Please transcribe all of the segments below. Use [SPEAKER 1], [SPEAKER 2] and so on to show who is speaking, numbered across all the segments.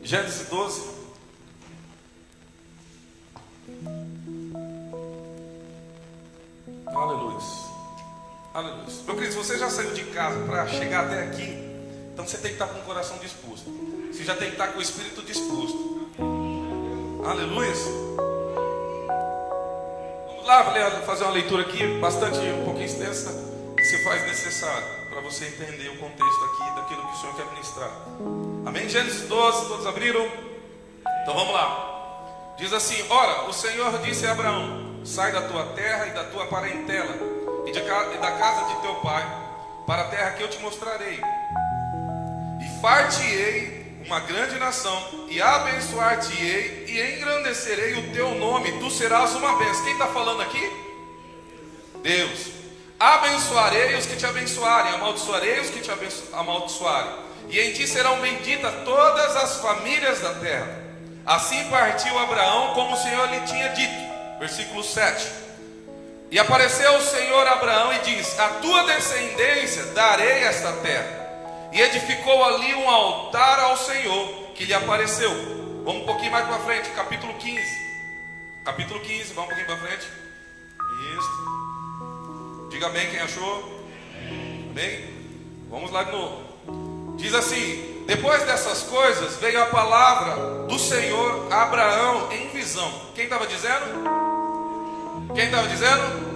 [SPEAKER 1] Gênesis 12. Aleluia. Aleluia. Meu querido, se você já saiu de casa para chegar até aqui, então você tem que estar com o coração disposto. Você já tem que estar com o espírito disposto. Aleluia. Vamos lá fazer uma leitura aqui, um pouquinho extensa, que se faz necessário para você entender o contexto aqui daquilo que o Senhor quer ministrar. Amém? Gênesis 12, todos abriram? Então vamos lá. Diz assim: ora, o Senhor disse a Abraão: sai da tua terra e da tua parentela e da casa de teu pai, para a terra que eu te mostrarei. E far-te-ei uma grande nação, e abençoar-te-ei, e engrandecerei o teu nome, tu serás uma bênção. Quem está falando aqui? Deus. Abençoarei os que te abençoarem, amaldiçoarei os que te amaldiçoarem, e em ti serão benditas todas as famílias da terra. Assim partiu Abraão, como o Senhor lhe tinha dito. Versículo 7. E apareceu o Senhor a Abraão e disse: a tua descendência darei esta terra. E edificou ali um altar ao Senhor que lhe apareceu. Vamos um pouquinho mais para frente, capítulo 15. Capítulo 15, vamos um pouquinho para frente. Isso. Diga amém quem achou. Amém? Vamos lá de novo. Diz assim: depois dessas coisas veio a palavra do Senhor a Abraão em visão. Quem estava dizendo? Quem estava dizendo?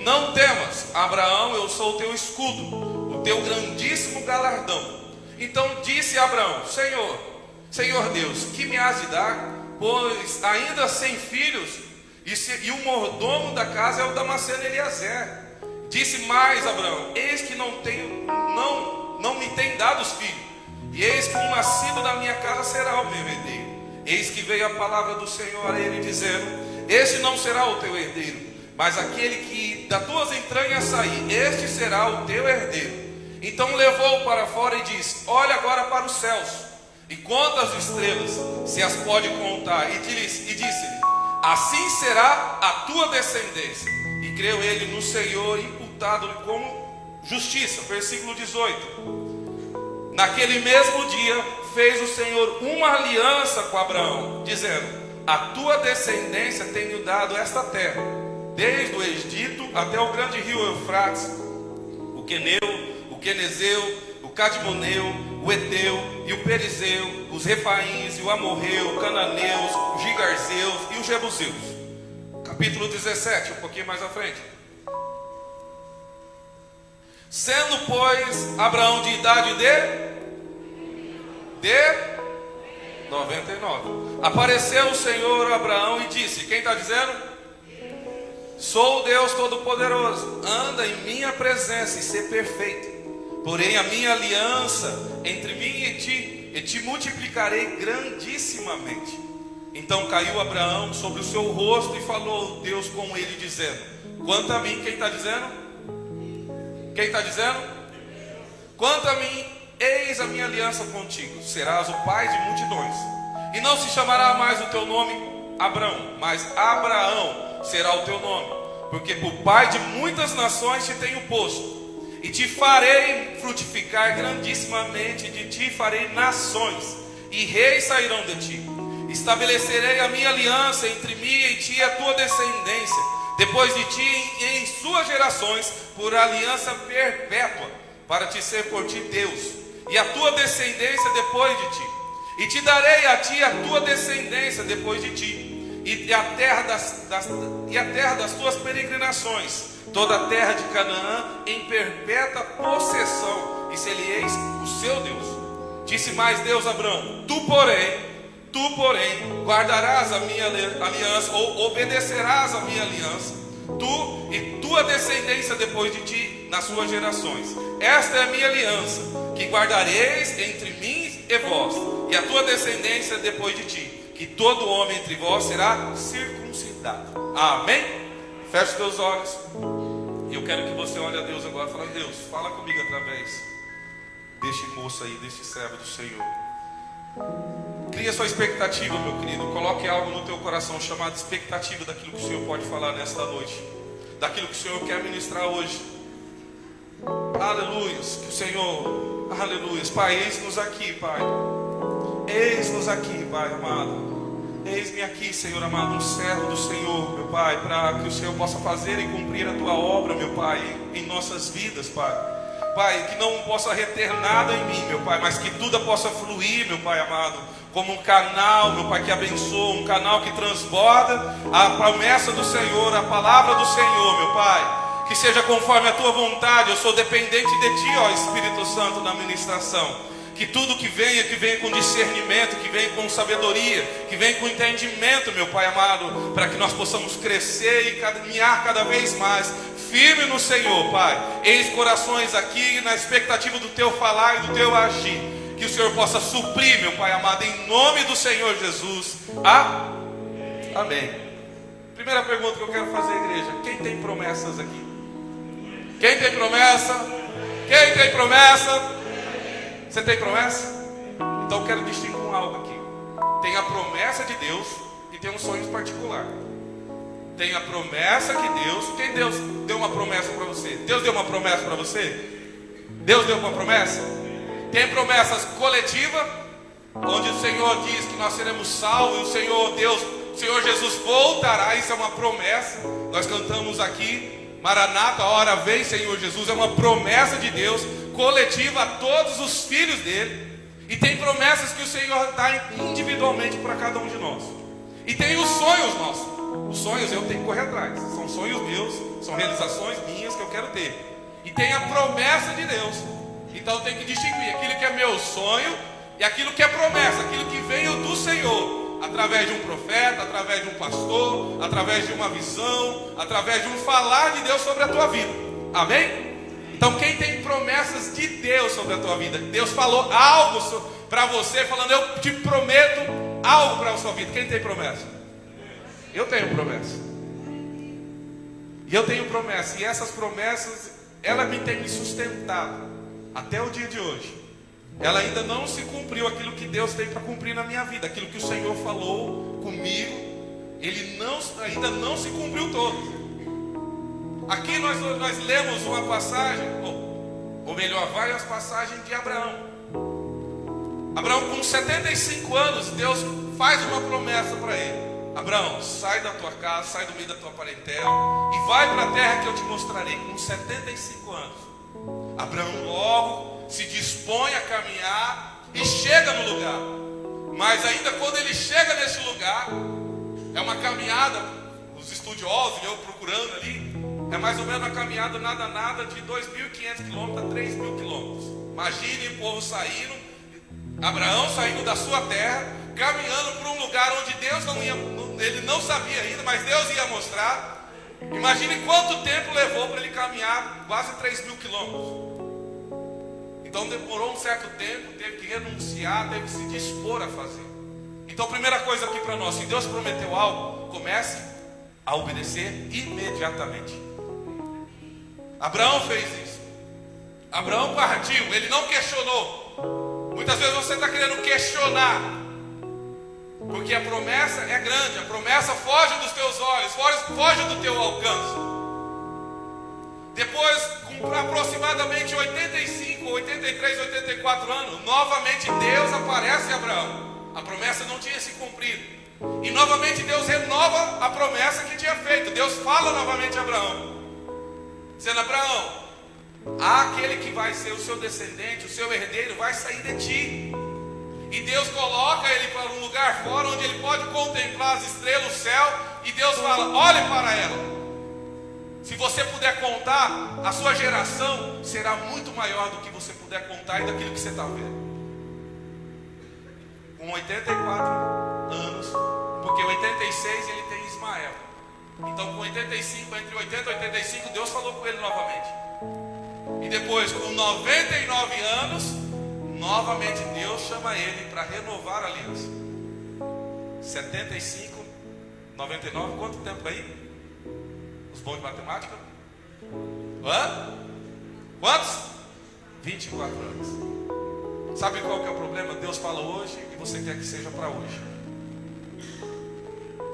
[SPEAKER 1] Não temas, Abraão, eu sou o teu escudo, o teu grandíssimo galardão. Então disse Abraão: Senhor Deus, que me has de dar? Pois ainda sem filhos, e o mordomo da casa é o Damasceno Eliezer. Disse mais Abraão: eis que não me tem dado os filhos, e eis que um nascido da minha casa será o meu herdeiro. Eis que veio a palavra do Senhor a ele, dizendo: este não será o teu herdeiro, mas aquele que das tuas entranhas sair, este será o teu herdeiro. Então levou-o para fora e disse: olha agora para os céus, e conta as estrelas, se as pode contar. E disse-lhe: assim será a tua descendência. E creu ele no Senhor, imputado-lhe como justiça. Versículo 18. Naquele mesmo dia fez o Senhor uma aliança com Abraão, dizendo: a tua descendência tem-lhe dado esta terra, desde o Egito até o grande rio Eufrates, o Queneu, o Quenezeu, o Cadmoneu, o Eteu e o Perizeu, os Refaíns e o Amorreu, o Cananeus, os Gigarzeus e os Jebuseus. Capítulo 17, um pouquinho mais à frente. Sendo, pois, Abraão de idade de 99, apareceu o Senhor a Abraão e disse: quem está dizendo? Sou o Deus Todo-Poderoso, anda em minha presença e ser perfeito. Porém a minha aliança entre mim e te multiplicarei grandissimamente. Então caiu Abraão sobre o seu rosto e falou Deus com ele, dizendo: quanto a mim, quem está dizendo? Quem está dizendo? Quanto a mim, eis a minha aliança contigo, serás o pai de multidões. E não se chamará mais o teu nome Abrão, mas Abraão será o teu nome, porque por pai de muitas nações te tenho posto. E te farei frutificar grandissimamente, de ti farei nações, e reis sairão de ti. Estabelecerei a minha aliança entre mim e ti e a tua descendência, depois de ti e em suas gerações, por aliança perpétua, para te ser por ti Deus, e a tua descendência depois de ti. E te darei a ti a tua descendência depois de ti, e a terra das tuas peregrinações, toda a terra de Canaã em perpétua possessão, e ser-lhe-eis o seu Deus. Disse mais Deus a Abraão: tu porém guardarás a minha aliança, ou obedecerás a minha aliança, tu e tua descendência depois de ti nas suas gerações. Esta é a minha aliança, que guardareis entre mim e vós, e a tua descendência depois de ti, que todo homem entre vós será circuncidado. Amém? Feche os teus olhos. E eu quero que você olhe a Deus agora e fale: Deus, fala comigo através deste moço aí, deste servo do Senhor. Cria sua expectativa, meu querido. Coloque algo no teu coração chamado expectativa daquilo que o Senhor pode falar nesta noite, daquilo que o Senhor quer ministrar hoje. Aleluia. Que o Senhor, aleluia. Pai, eis-nos aqui, Pai. Eis-nos eis-nos aqui, Pai amado. Eis-me aqui, Senhor amado, um servo do Senhor, meu Pai, para que o Senhor possa fazer e cumprir a Tua obra, meu Pai, em nossas vidas, Pai. Pai, que não possa reter nada em mim, meu Pai, mas que tudo possa fluir, meu Pai amado, como um canal, meu Pai, que abençoa, um canal que transborda a promessa do Senhor, a palavra do Senhor, meu Pai. Que seja conforme a Tua vontade. Eu sou dependente de Ti, ó Espírito Santo, na ministração. Que tudo que venha com discernimento, que venha com sabedoria, que venha com entendimento, meu Pai amado, para que nós possamos crescer e caminhar cada vez mais firme no Senhor, Pai. Eis corações aqui na expectativa do Teu falar e do Teu agir. Que o Senhor possa suprir, meu Pai amado, em nome do Senhor Jesus. Amém. Primeira pergunta que eu quero fazer, igreja: quem tem promessas aqui? Quem tem promessa? Quem tem promessa? Você tem promessa? Então eu quero distinguir algo aqui. Tem a promessa de Deus e tem um sonho particular. Tem a promessa que Deus... Quem Deus deu uma promessa para você? Deus deu uma promessa para você? Deus deu uma promessa? Tem promessas coletivas, onde o Senhor diz que nós seremos salvos, e o Senhor Deus, o Senhor Jesus voltará. Isso é uma promessa. Nós cantamos aqui, Maranata, a hora vem, Senhor Jesus. É uma promessa de Deus coletiva a todos os filhos dele. E tem promessas que o Senhor dá individualmente para cada um de nós. E tem os sonhos nossos. Os sonhos eu tenho que correr atrás. São sonhos meus, são realizações minhas que eu quero ter. E tem a promessa de Deus. Então eu tenho que distinguir aquilo que é meu sonho e aquilo que é promessa, aquilo que veio do Senhor, através de um profeta, através de um pastor, através de uma visão, através de um falar de Deus sobre a tua vida. Amém? Então quem tem promessas de Deus sobre a tua vida, Deus falou algo para você, falando: eu te prometo algo para a sua vida. Quem tem promessa? Eu tenho promessa. E eu tenho promessa. E essas promessas, ela tem me sustentado até o dia de hoje. Ela ainda não se cumpriu aquilo que Deus tem para cumprir na minha vida. Aquilo que o Senhor falou comigo, Ele ainda não se cumpriu todo. Aqui nós lemos uma passagem, ou melhor, várias passagens de Abraão. Abraão, com 75 anos, Deus faz uma promessa para ele: Abraão, sai da tua casa, sai do meio da tua parentela e vai para a terra que eu te mostrarei. Com 75 anos, Abraão logo se dispõe a caminhar e chega no lugar. Mas ainda quando ele chega nesse lugar, é uma caminhada, os estudiosos, eu procurando ali, é mais ou menos uma caminhada nada de 2.500 quilômetros a 3.000 quilômetros. Imagine o povo saindo, Abraão saindo da sua terra, caminhando por um lugar onde Deus ele não sabia ainda, mas Deus ia mostrar. Imagine quanto tempo levou para ele caminhar quase 3.000 quilômetros. Então demorou um certo tempo, teve que renunciar, teve que se dispor a fazer. Então, primeira coisa aqui para nós: se Deus prometeu algo, comece a obedecer imediatamente. Abraão fez isso. Abraão partiu, ele não questionou. Muitas vezes você está querendo questionar, porque a promessa é grande, a promessa foge dos teus olhos, foge do teu alcance. Depois, com aproximadamente 85, 83, 84 anos, novamente Deus aparece a Abraão. A promessa não tinha se cumprido. E novamente Deus renova a promessa que tinha feito. Deus fala novamente a Abraão, dizendo: Abraão, aquele que vai ser o seu descendente, o seu herdeiro, vai sair de ti. E Deus coloca ele para um lugar fora, onde ele pode contemplar as estrelas, o céu. E Deus fala: olhe para ela. Se você puder contar, a sua geração será muito maior do que você puder contar e daquilo que você está vendo. Com 84 anos, porque 86 ele tem Ismael. Então com 85, entre 80 e 85, Deus falou com ele novamente. E depois, com 99 anos, novamente Deus chama ele para renovar a aliança. 75, 99, quanto tempo aí? Os bons de matemática? Quantos? 24 anos. Sabe qual que é o problema? Deus fala hoje e você quer que seja para hoje.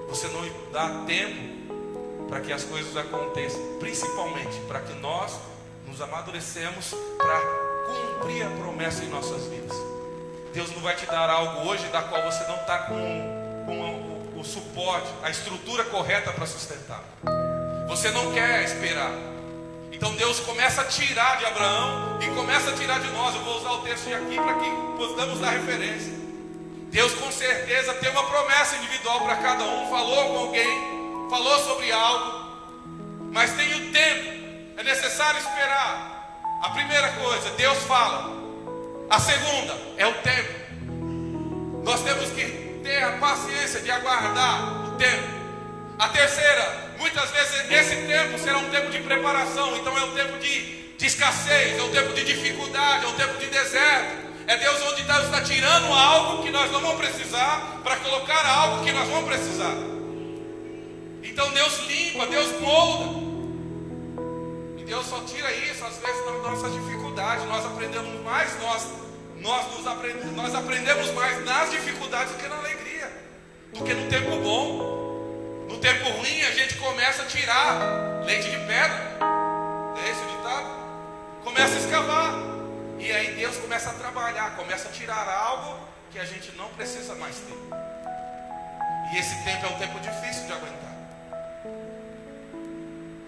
[SPEAKER 1] Você não dá tempo para que as coisas aconteçam, principalmente para que nós nos amadurecemos para cumprir a promessa em nossas vidas. Deus não vai te dar algo hoje da qual você não está com o suporte, a estrutura correta para sustentar. Você não quer esperar. Então Deus começa a tirar de Abraão e começa a tirar de nós. Eu vou usar o texto de aqui para que possamos dar referência. Deus com certeza tem uma promessa individual para cada um. Falou com alguém, falou sobre algo, mas tem o tempo. É necessário esperar. A primeira coisa, Deus fala. A segunda é o tempo. Nós temos que ter a paciência de aguardar o tempo. A terceira, muitas vezes esse tempo será um tempo de preparação. Então é um tempo de escassez, é um tempo de dificuldade, é um tempo de deserto. É Deus onde Deus está tirando algo que nós não vamos precisar para colocar algo que nós vamos precisar. Então Deus limpa, Deus molda. E Deus só tira isso às vezes na nossa dificuldade. Nós aprendemos mais, nós aprendemos mais nas dificuldades do que na alegria, do que no tempo bom. No tempo ruim a gente começa a tirar leite de pedra. É esse o ditado? Começa a escavar. E aí Deus começa a trabalhar, começa a tirar algo que a gente não precisa mais ter. E esse tempo é um tempo difícil de aguentar.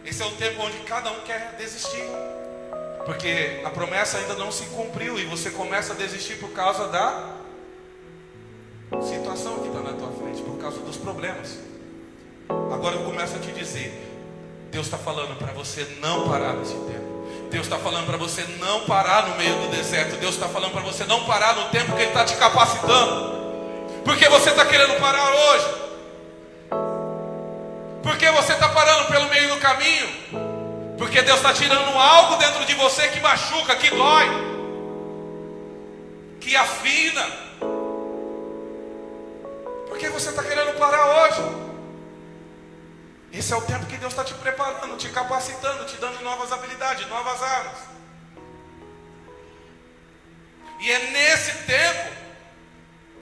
[SPEAKER 1] Esse é um tempo onde cada um quer desistir, porque a promessa ainda não se cumpriu e você começa a desistir por causa da situação que está na tua frente, por causa dos problemas. Agora eu começo a te dizer, Deus está falando para você não parar nesse tempo. Deus está falando para você não parar no meio do deserto. Deus está falando para você não parar no tempo que Ele está te capacitando. Porque você está querendo parar hoje? Porque você está parando pelo meio do caminho? Porque Deus está tirando algo dentro de você que machuca, que dói, que afina. Por que você está querendo parar hoje? Esse é o tempo que Deus está te preparando, te capacitando, te dando novas habilidades, novas armas. E é nesse tempo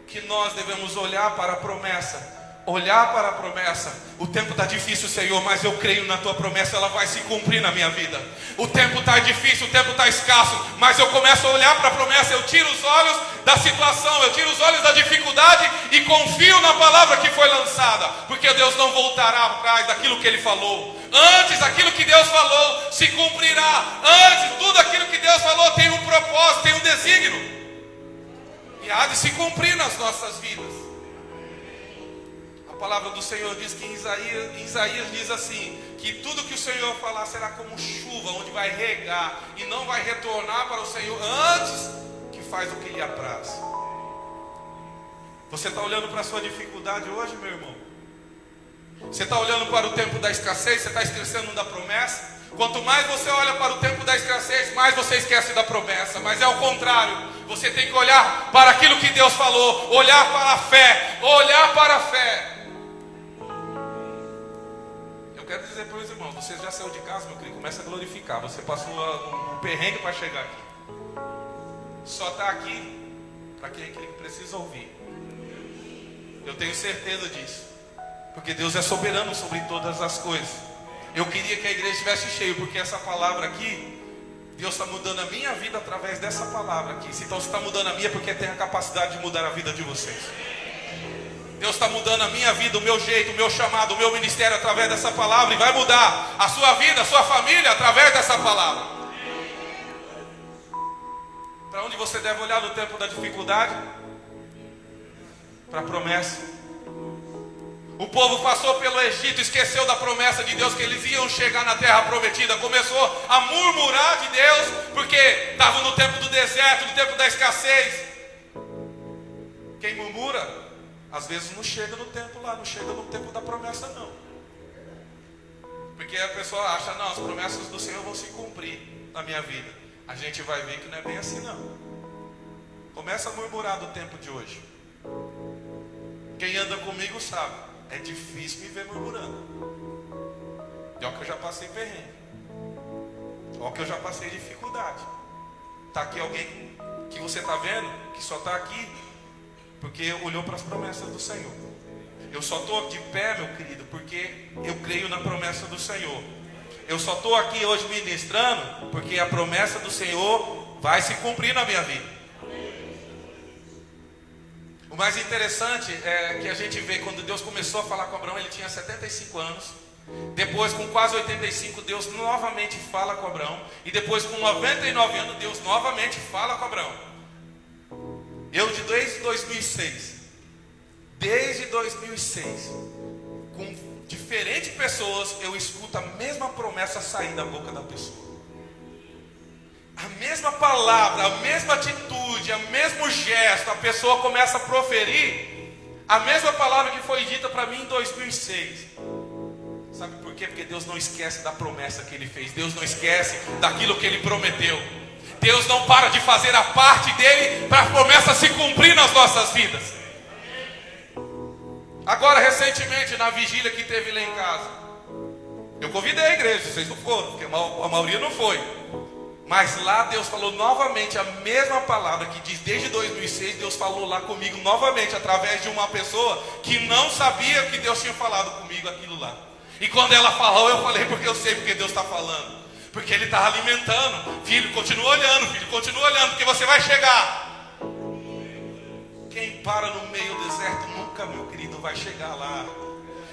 [SPEAKER 1] que nós devemos olhar para a promessa. Olhar para a promessa. O tempo está difícil, Senhor, mas eu creio na tua promessa, ela vai se cumprir na minha vida. O tempo está difícil, o tempo está escasso, mas eu começo a olhar para a promessa. Eu tiro os olhos da situação, eu tiro os olhos da dificuldade e confio na palavra que foi lançada, porque Deus não voltará atrás daquilo que Ele falou. Antes, aquilo que Deus falou se cumprirá. Antes, tudo aquilo que Deus falou tem um propósito, tem um desígnio, e há de se cumprir nas nossas vidas. A palavra do Senhor diz que em Isaías diz assim, que tudo que o Senhor falar será como chuva, onde vai regar e não vai retornar para o Senhor antes que faz o que lhe apraz. Você está olhando para a sua dificuldade hoje, meu irmão? Você está olhando para o tempo da escassez? Você está esquecendo da promessa? Quanto mais você olha para o tempo da escassez, mais você esquece da promessa. Mas é o contrário. Você tem que olhar para aquilo que Deus falou, olhar para a fé, olhar para a fé. Quero dizer para os irmãos, você já saiu de casa, meu querido, começa a glorificar. Você passou um perrengue para chegar aqui. Só está aqui para quem precisa ouvir. Eu tenho certeza disso, porque Deus é soberano sobre todas as coisas. Eu queria que a igreja estivesse cheia, porque essa palavra aqui, Deus está mudando a minha vida através dessa palavra aqui. Então se está mudando a minha, porque tem a capacidade de mudar a vida de vocês. Deus está mudando a minha vida, o meu jeito, o meu chamado, o meu ministério através dessa palavra. E vai mudar a sua vida, a sua família através dessa palavra. Para onde você deve olhar no tempo da dificuldade? Para a promessa. O povo passou pelo Egito, esqueceu da promessa de Deus, que eles iam chegar na terra prometida. Começou a murmurar de Deus, porque estavam no tempo do deserto, no tempo da escassez. Quem murmura, às vezes não chega no tempo lá, não chega no tempo da promessa não. Porque a pessoa acha, não, as promessas do Senhor vão se cumprir na minha vida. A gente vai ver que não é bem assim não. Começa a murmurar do tempo de hoje. Quem anda comigo sabe, é difícil me ver murmurando. Olha que eu já passei perrengue. Olha que eu já passei dificuldade. Está aqui alguém que você está vendo, que só está aqui porque olhou para as promessas do Senhor. Eu só estou de pé, meu querido, porque eu creio na promessa do Senhor. Eu só estou aqui hoje ministrando porque a promessa do Senhor vai se cumprir na minha vida. mais interessante é que a gente vê quando Deus começou a falar com Abraão, ele tinha 75 anos. Depois, com quase 85, Deus novamente fala com Abraão. E depois, com 99 anos, Deus novamente fala com Abraão. Desde 2006, com diferentes pessoas, eu escuto a mesma promessa sair da boca da pessoa. A mesma palavra, a mesma atitude, o mesmo gesto, a pessoa começa a proferir a mesma palavra que foi dita para mim em 2006. Sabe por quê? Porque Deus não esquece da promessa que Ele fez. Deus não esquece daquilo que Ele prometeu. Deus não para de fazer a parte dele para a promessa se cumprir nas nossas vidas. Agora, recentemente, na vigília que teve lá em casa, eu convidei a igreja, vocês não foram, porque a maioria não foi. Mas lá Deus falou novamente a mesma palavra que diz desde 2006. Deus falou lá comigo novamente através de uma pessoa que não sabia que Deus tinha falado comigo aquilo lá. E quando ela falou, eu falei porque eu sei porque Deus está falando. Porque Ele está alimentando. Filho, continua olhando, porque você vai chegar. Quem para no meio do deserto nunca, meu querido, vai chegar lá.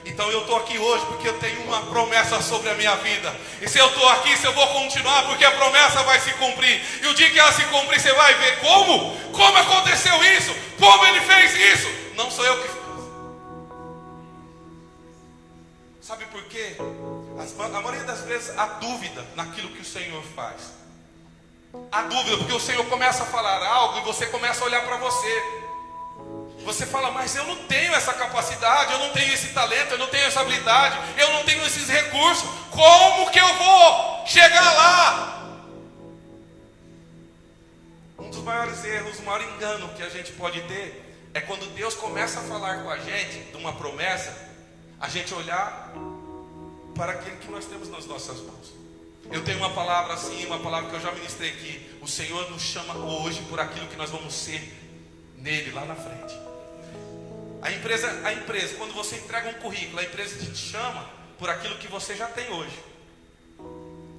[SPEAKER 1] Então eu estou aqui hoje porque eu tenho uma promessa sobre a minha vida. E se eu estou aqui, se eu vou continuar, porque a promessa vai se cumprir. E o dia que ela se cumprir, você vai ver como aconteceu isso, como Ele fez isso. Não sou eu que fiz. Sabe por quê? A maioria das vezes há dúvida naquilo que o Senhor faz. Há dúvida porque o Senhor começa a falar algo e você começa a olhar para você. Você fala, mas eu não tenho essa capacidade, eu não tenho esse talento, eu não tenho essa habilidade, eu não tenho esses recursos. Como que eu vou chegar lá? Um dos maiores erros, o maior engano que a gente pode ter é quando Deus começa a falar com a gente de uma promessa, a gente olhar para aquilo que nós temos nas nossas mãos. Eu tenho uma palavra assim, uma palavra que eu já ministrei aqui. O Senhor nos chama hoje por aquilo que nós vamos ser nele lá na frente. A empresa, quando você entrega um currículo, a empresa te chama por aquilo que você já tem hoje.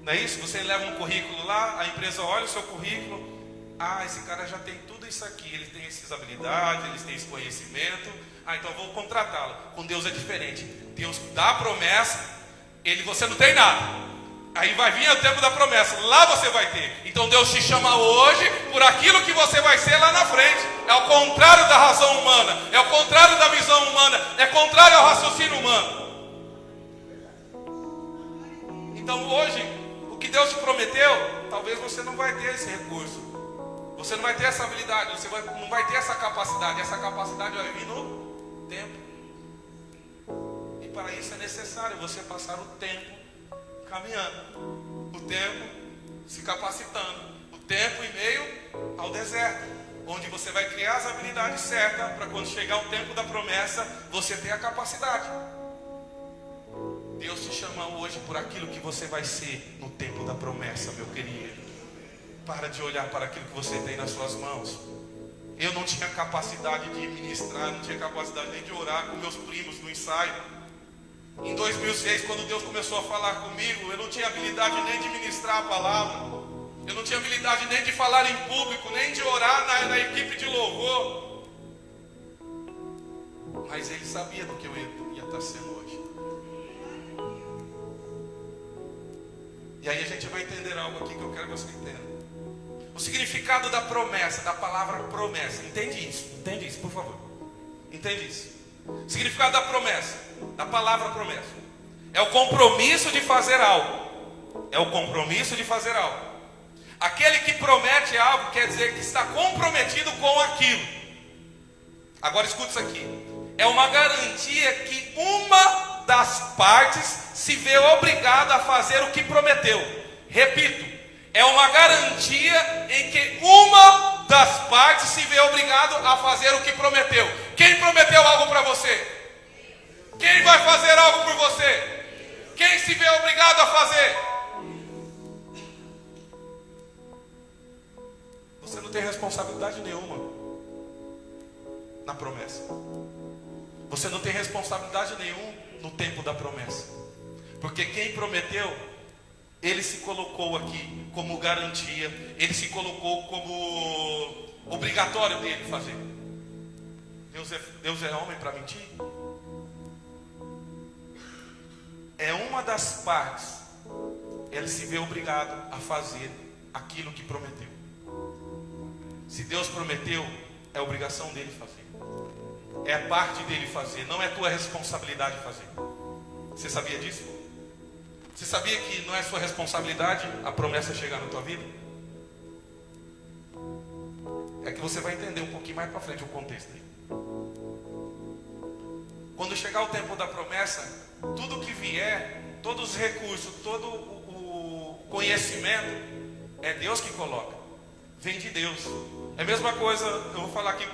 [SPEAKER 1] Não é isso? Você leva um currículo lá, a empresa olha o seu currículo. Ah, esse cara já tem tudo isso aqui, ele tem essas habilidades, ele tem esse conhecimento. Ah, então eu vou contratá-lo. Com Deus é diferente. Deus dá a promessa, você não tem nada. Aí vai vir o tempo da promessa, lá você vai ter. Então Deus te chama hoje por aquilo que você vai ser lá na frente. É o contrário da razão humana, é o contrário da visão humana, é contrário ao raciocínio humano. Então hoje, o que Deus te prometeu, talvez você não vai ter esse recurso. Você não vai ter essa habilidade, não vai ter essa capacidade. Essa capacidade vai vir no tempo. E para isso é necessário você passar o tempo caminhando, o tempo se capacitando, o tempo em meio ao deserto, onde você vai criar as habilidades certas para quando chegar o tempo da promessa, você ter a capacidade. Deus te chama hoje por aquilo que você vai ser no tempo da promessa, meu querido. Para de olhar para aquilo que você tem nas suas mãos. Eu não tinha capacidade de ministrar, não tinha capacidade nem de orar com meus primos no ensaio. Em 2006, quando Deus começou a falar comigo, eu não tinha habilidade nem de ministrar a palavra. Eu não tinha habilidade nem de falar em público, nem de orar na equipe de louvor. Mas Ele sabia do que eu ia estar sendo hoje. E aí a gente vai entender algo aqui que eu quero que você entenda. O significado da promessa, da palavra promessa. Entende isso, por favor. Entende isso. O significado da promessa, da palavra promessa, é o compromisso de fazer algo. É o compromisso de fazer algo. Aquele que promete algo quer dizer que está comprometido com aquilo. Agora escuta isso aqui. É uma garantia que uma das partes se vê obrigada a fazer o que prometeu. Repito, é uma garantia em que uma das partes se vê obrigado a fazer o que prometeu. Quem prometeu algo para você? Quem vai fazer algo por você? Quem se vê obrigado a fazer? Você não tem responsabilidade nenhuma na promessa. Você não tem responsabilidade nenhuma no tempo da promessa. Porque quem prometeu, Ele se colocou aqui como garantia. Ele se colocou como obrigatório dele fazer. Deus é homem para mentir? É uma das partes. Ele se vê obrigado a fazer aquilo que prometeu. Se Deus prometeu, é obrigação dele fazer. É parte dele fazer, não é tua responsabilidade fazer. Você sabia disso? Você sabia que não é sua responsabilidade a promessa chegar na tua vida? É que você vai entender um pouquinho mais para frente o contexto aí. Quando chegar o tempo da promessa, tudo que vier, todos os recursos, todo o conhecimento, é Deus que coloca. Vem de Deus. É a mesma coisa, eu vou falar aqui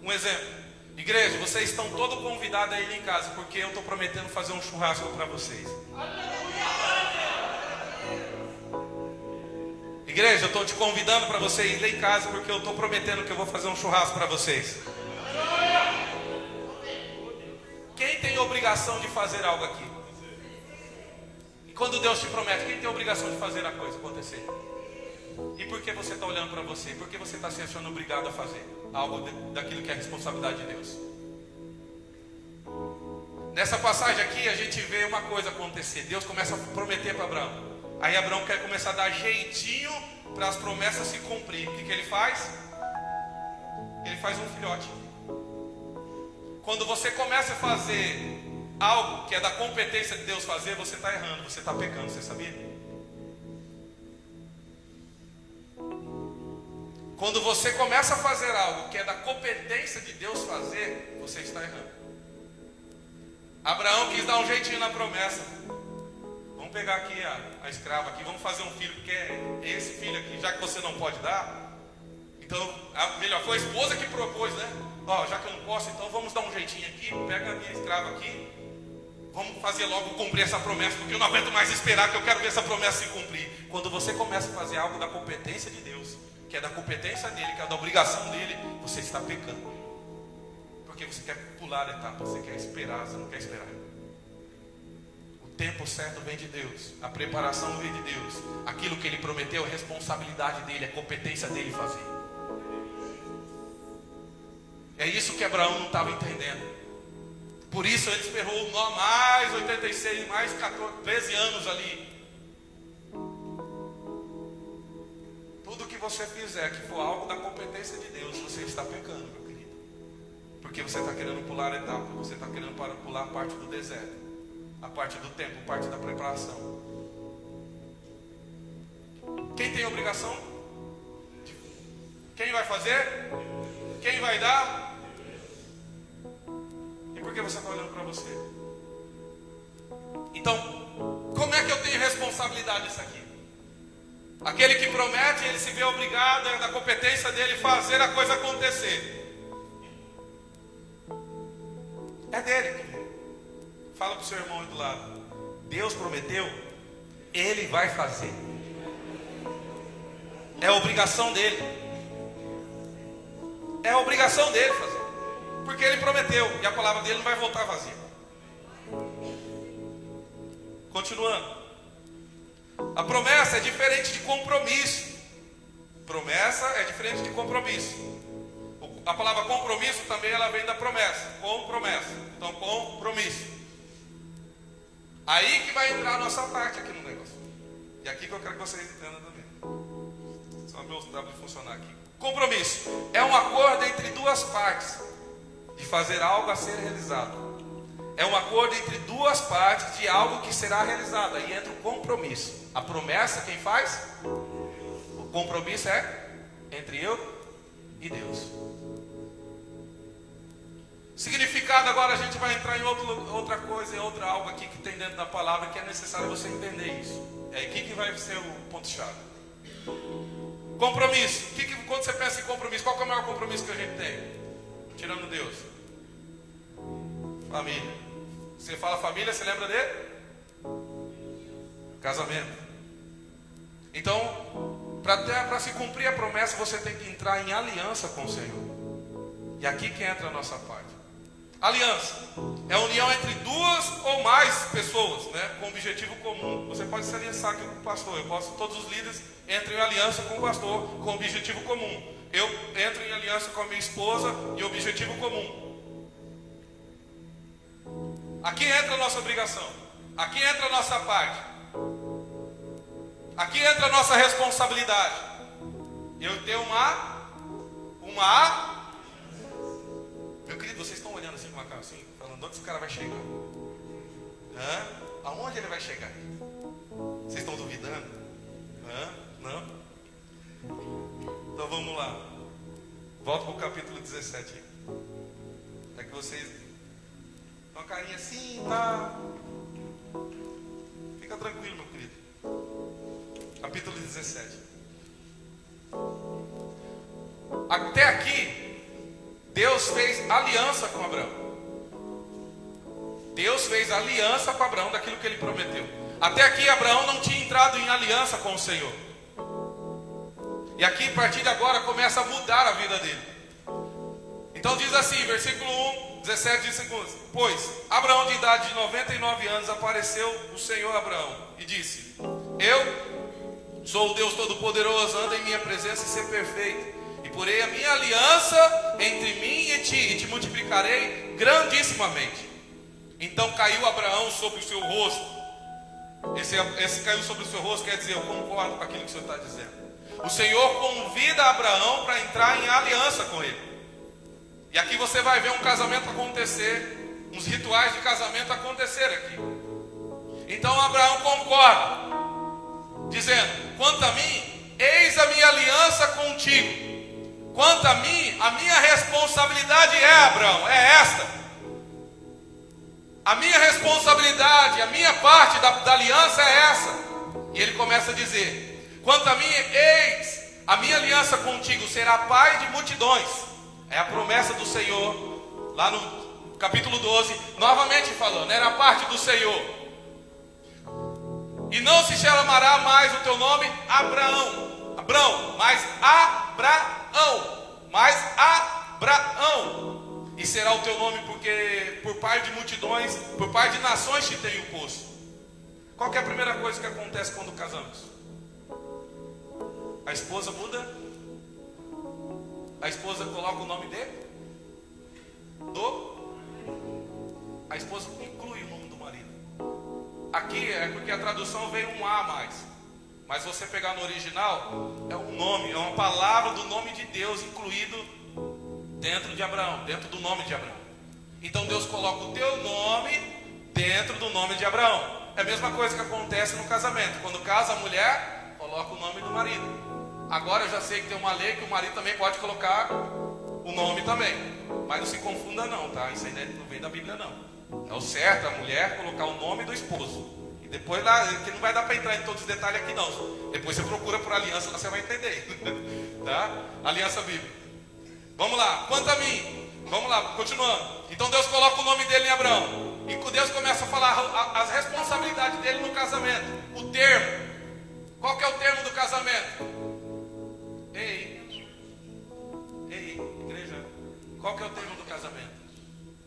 [SPEAKER 1] um exemplo. Igreja, vocês estão todos convidados a ir em casa, porque eu estou prometendo fazer um churrasco para vocês. Igreja, eu estou te convidando para você ir lá em casa, porque eu estou prometendo que eu vou fazer um churrasco para vocês. Quem tem obrigação de fazer algo aqui? E quando Deus te promete, quem tem obrigação de fazer a coisa acontecer? E por que você está olhando para você? Por que você está se achando obrigado a fazer algo daquilo que é responsabilidade de Deus? Nessa passagem aqui a gente vê uma coisa acontecer. Deus começa a prometer para Abraão. Aí Abraão quer começar a dar jeitinho para as promessas se cumprir. O que ele faz? Ele faz um filhote. Quando você começa a fazer algo que é da competência de Deus fazer, você está errando, você está pecando, você sabia? Quando você começa a fazer algo que é da competência de Deus fazer, você está errando. Abraão quis dar um jeitinho na promessa. Vamos pegar aqui a escrava aqui, vamos fazer um filho, porque é esse filho aqui, já que você não pode dar. Então, melhor, foi a esposa que propôs, né? Ó, já que eu não posso, então vamos dar um jeitinho aqui, pega a minha escrava aqui. Vamos fazer logo cumprir essa promessa, porque eu não aguento mais esperar, que eu quero ver essa promessa se cumprir. Quando você começa a fazer algo da competência de Deus, que é da competência dele, que é da obrigação dele, você está pecando. Porque você quer pular a etapa, você quer esperar, você não quer esperar. O tempo certo vem de Deus, a preparação vem de Deus. Aquilo que ele prometeu é responsabilidade dele, é competência dele fazer. É isso que Abraão não estava entendendo. Por isso ele esperou mais 86, mais 13 anos ali. Tudo que você fizer que for algo da competência de Deus, você está pecando, meu querido. Porque você está querendo pular a etapa, você está querendo pular a parte do deserto, a parte do tempo, a parte da preparação. Quem tem obrigação? Quem vai fazer? Quem vai dar? E por que você está olhando para você? Então, como é que eu tenho responsabilidade nisso aqui? Aquele que promete, ele se vê obrigado, é da competência dele fazer a coisa acontecer. É dele. Fala para o seu irmão aí do lado. Deus prometeu, ele vai fazer. É obrigação dele. É obrigação dele fazer. Porque ele prometeu, e a palavra dele não vai voltar vazia. Continuando. A promessa é diferente de compromisso. Promessa é diferente de compromisso. A palavra compromisso também ela vem da promessa. Com promessa. Então, compromisso. Aí que vai entrar a nossa parte aqui no negócio. E aqui que eu quero que vocês entendam também. Só meus W funcionar aqui. Compromisso é um acordo entre duas partes de fazer algo a ser realizado. É um acordo entre duas partes de algo que será realizado. Aí entra o compromisso. A promessa, quem faz? O compromisso é entre eu e Deus. Significado, agora a gente vai entrar em outra coisa, em outra algo aqui que tem dentro da palavra que é necessário você entender isso. É aqui que vai ser o ponto-chave. Compromisso. Quando você pensa em compromisso, qual que é o maior compromisso que a gente tem? Tirando Deus. Família. Você fala família, você lembra de? Casamento. Então, para se cumprir a promessa, você tem que entrar em aliança com o Senhor. E aqui que entra a nossa parte. Aliança é a união entre duas ou mais pessoas, né, com objetivo comum. Você pode se aliançar aqui com o pastor. Todos os líderes entram em aliança com o pastor com objetivo comum. Eu entro em aliança com a minha esposa e objetivo comum. Aqui entra a nossa obrigação. Aqui entra a nossa parte. Aqui entra a nossa responsabilidade. Eu tenho Meu querido, vocês estão olhando assim com uma cara assim, falando, onde esse cara vai chegar? Aonde ele vai chegar? Vocês estão duvidando? Não? Então vamos lá. Volta para o capítulo 17. É que vocês uma carinha assim, tá? Fica tranquilo, meu querido. Capítulo 17. Até aqui, Deus fez aliança com Abraão. Deus fez aliança com Abraão daquilo que ele prometeu. Até aqui, Abraão não tinha entrado em aliança com o Senhor. E aqui, a partir de agora, começa a mudar a vida dele. Então diz assim, versículo 1, 17 diz assim: pois Abraão, de idade de 99 anos, apareceu o Senhor a Abraão e disse: eu sou o Deus Todo-Poderoso, anda em minha presença e ser perfeito, e porei a minha aliança entre mim e te multiplicarei grandissimamente. Então caiu Abraão sobre o seu rosto. Esse caiu sobre o seu rosto quer dizer, eu concordo com aquilo que o Senhor está dizendo. O Senhor convida Abraão para entrar em aliança com ele. E aqui você vai ver um casamento acontecer, uns rituais de casamento acontecer aqui. Então Abraão concorda, dizendo: quanto a mim, eis a minha aliança contigo. Quanto a mim, a minha responsabilidade Abraão, é esta. A minha responsabilidade, a minha parte da aliança é essa. E ele começa a dizer: quanto a mim, eis a minha aliança contigo, será pai de multidões. É a promessa do Senhor, lá no capítulo 12, novamente falando, era a parte do Senhor. E não se chamará mais o teu nome Abraão, mas Abraão. E será o teu nome porque por par de multidões, por par de nações te tenho posto. Qual que é a primeira coisa que acontece quando casamos? A esposa muda. A esposa coloca o nome dele. A esposa inclui o nome do marido. Aqui é porque a tradução veio um A a mais. Mas se você pegar no original, é um nome, é uma palavra do nome de Deus incluído dentro de Abraão, dentro do nome de Abraão. Então Deus coloca o teu nome dentro do nome de Abraão. É a mesma coisa que acontece no casamento. Quando casa a mulher, coloca o nome do marido. Agora eu já sei que tem uma lei que o marido também pode colocar o nome também. Mas não se confunda não, tá? Isso aí não vem da Bíblia não. É o certo a mulher colocar o nome do esposo. E depois lá, que não vai dar para entrar em todos os detalhes aqui não. Depois você procura por aliança, lá você vai entender. Tá? Aliança bíblica. Vamos lá, quanto a mim, vamos lá, continuando. Então Deus coloca o nome dele em Abraão. E Deus começa a falar as responsabilidades dele no casamento. O termo. Qual que é o termo do casamento? Ei, igreja, qual que é o termo do casamento?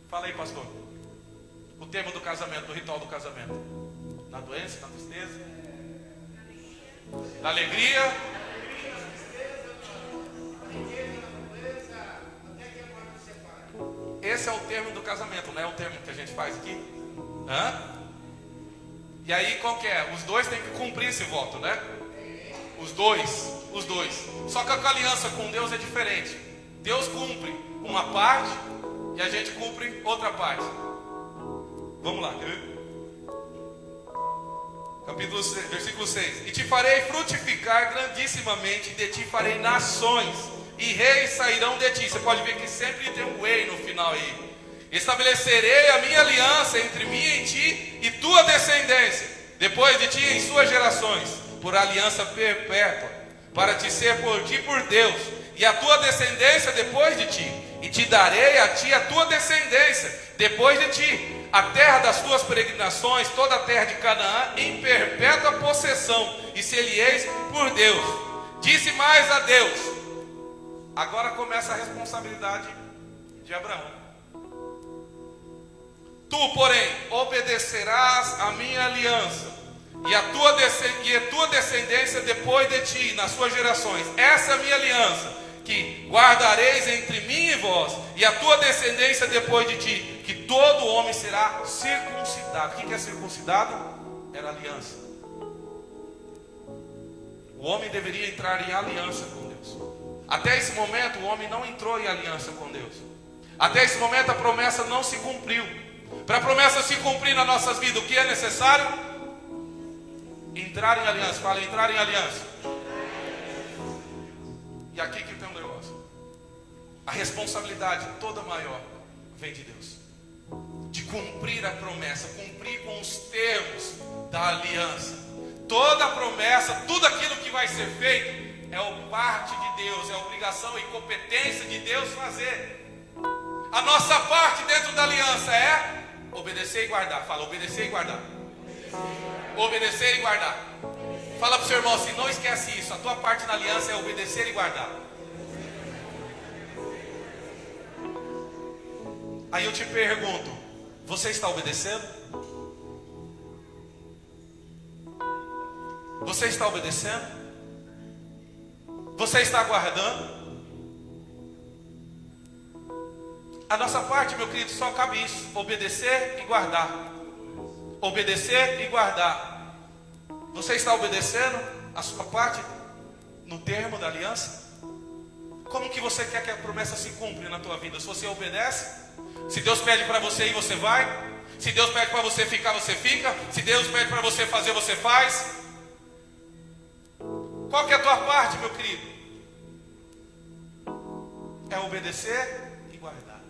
[SPEAKER 1] Fala aí, pastor. O termo do casamento, do ritual do casamento. Na doença, na tristeza, na alegria. Esse é o termo do casamento, não é o termo que a gente faz aqui? E aí qual que é? Os dois têm que cumprir esse voto, né? Os dois. Só que a aliança com Deus é diferente. Deus cumpre uma parte e a gente cumpre outra parte. Vamos lá, quer ver? Capítulo 6, versículo 6. E te farei frutificar grandissimamente, e de ti farei nações, e reis sairão de ti. Você pode ver que sempre tem um rei no final aí. Estabelecerei a minha aliança entre mim e ti e tua descendência, depois de ti em suas gerações, por aliança perpétua, para te ser por ti por Deus, e a tua descendência depois de ti, e te darei a ti a tua descendência depois de ti, a terra das tuas peregrinações, toda a terra de Canaã, em perpétua possessão, e ser-lhe-eis por Deus. Disse mais a Deus. Agora começa a responsabilidade de Abraão. Tu, porém, obedecerás a minha aliança, e a tua descendência depois de ti, nas suas gerações. Essa é a minha aliança, que guardareis entre mim e vós, e a tua descendência depois de ti, que todo homem será circuncidado. O que é circuncidado? Era aliança. O homem deveria entrar em aliança com Deus. Até esse momento o homem não entrou em aliança com Deus. Até esse momento a promessa não se cumpriu. Para a promessa se cumprir nas nossas vidas, o que é necessário? Entrar em aliança. Fala, entrar em aliança. E aqui que tem um negócio. A responsabilidade toda maior vem de Deus. De cumprir a promessa, cumprir com os termos da aliança. Toda a promessa, tudo aquilo que vai ser feito, é o parte de Deus, é obrigação e competência de Deus fazer. A nossa parte dentro da aliança é obedecer e guardar. Fala, obedecer e guardar. Obedecer e guardar. Fala para o seu irmão assim, não esquece isso. A tua parte na aliança é obedecer e guardar. Aí eu te pergunto, você está obedecendo? Você está obedecendo? Você está guardando? A nossa parte, meu querido, só cabe isso: obedecer e guardar. Obedecer e guardar. Você está obedecendo a sua parte no termo da aliança? Como que você quer que a promessa se cumpra na tua vida? Se você obedece, se Deus pede para você ir, você vai. Se Deus pede para você ficar, você fica. Se Deus pede para você fazer, você faz. Qual que é a tua parte, meu querido? É obedecer e guardar.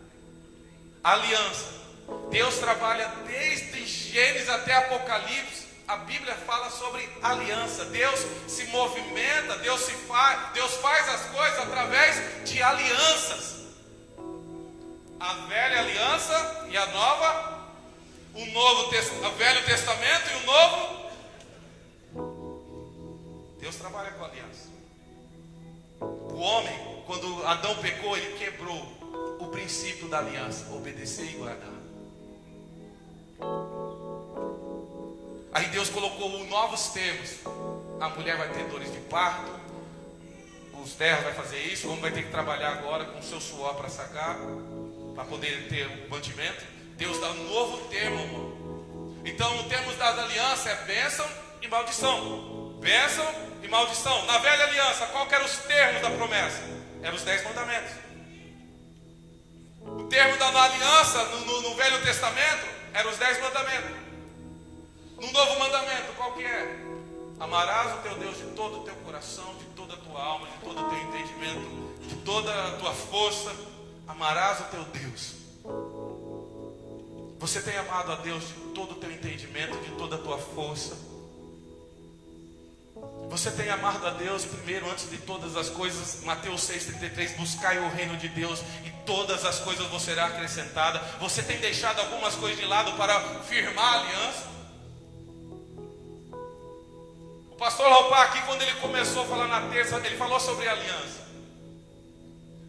[SPEAKER 1] Aliança. Deus trabalha desde Gênesis até Apocalipse. A Bíblia fala sobre aliança. Deus se movimenta, Deus faz as coisas através de alianças. A velha aliança e a nova, o Velho Testamento e o Novo. Deus trabalha com aliança. O homem, quando Adão pecou, ele quebrou o princípio da aliança: obedecer e guardar. Aí Deus colocou novos termos. A mulher vai ter dores de parto, os terras vai fazer isso, o homem vai ter que trabalhar agora com o seu suor para sacar, para poder ter o mantimento. Deus dá um novo termo. Então o termo da aliança é bênção e maldição. Bênção e maldição. Na velha aliança, qual que eram os termos da promessa? Eram os 10 mandamentos. O termo da aliança no Velho Testamento eram os 10 mandamentos. No novo mandamento, qual que é? Amarás o teu Deus de todo o teu coração, de toda a tua alma, de todo o teu entendimento, de toda a tua força. Amarás o teu Deus. Você tem amado a Deus de todo o teu entendimento, de toda a tua força? Você tem amado a Deus primeiro, antes de todas as coisas? Mateus 6,33, buscai o reino de Deus e todas as coisas vos serão acrescentadas. Você tem deixado algumas coisas de lado para firmar a aliança? O pastor Lopar aqui, quando ele começou a falar na terça, ele falou sobre a aliança.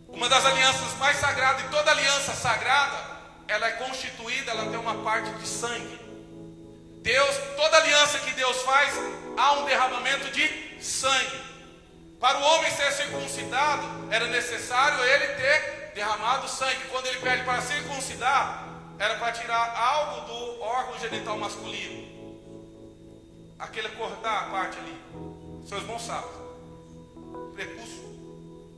[SPEAKER 1] Uma das alianças mais sagradas, e toda aliança sagrada, ela é constituída, ela tem uma parte de sangue. Deus, toda aliança que Deus faz, há um derramamento de sangue. Para o homem ser circuncidado, era necessário ele ter derramado sangue. Quando ele pede para circuncidar, era para tirar algo do órgão genital masculino. Aquele cortar a parte ali. Seus irmãos sabem. Prepúcio.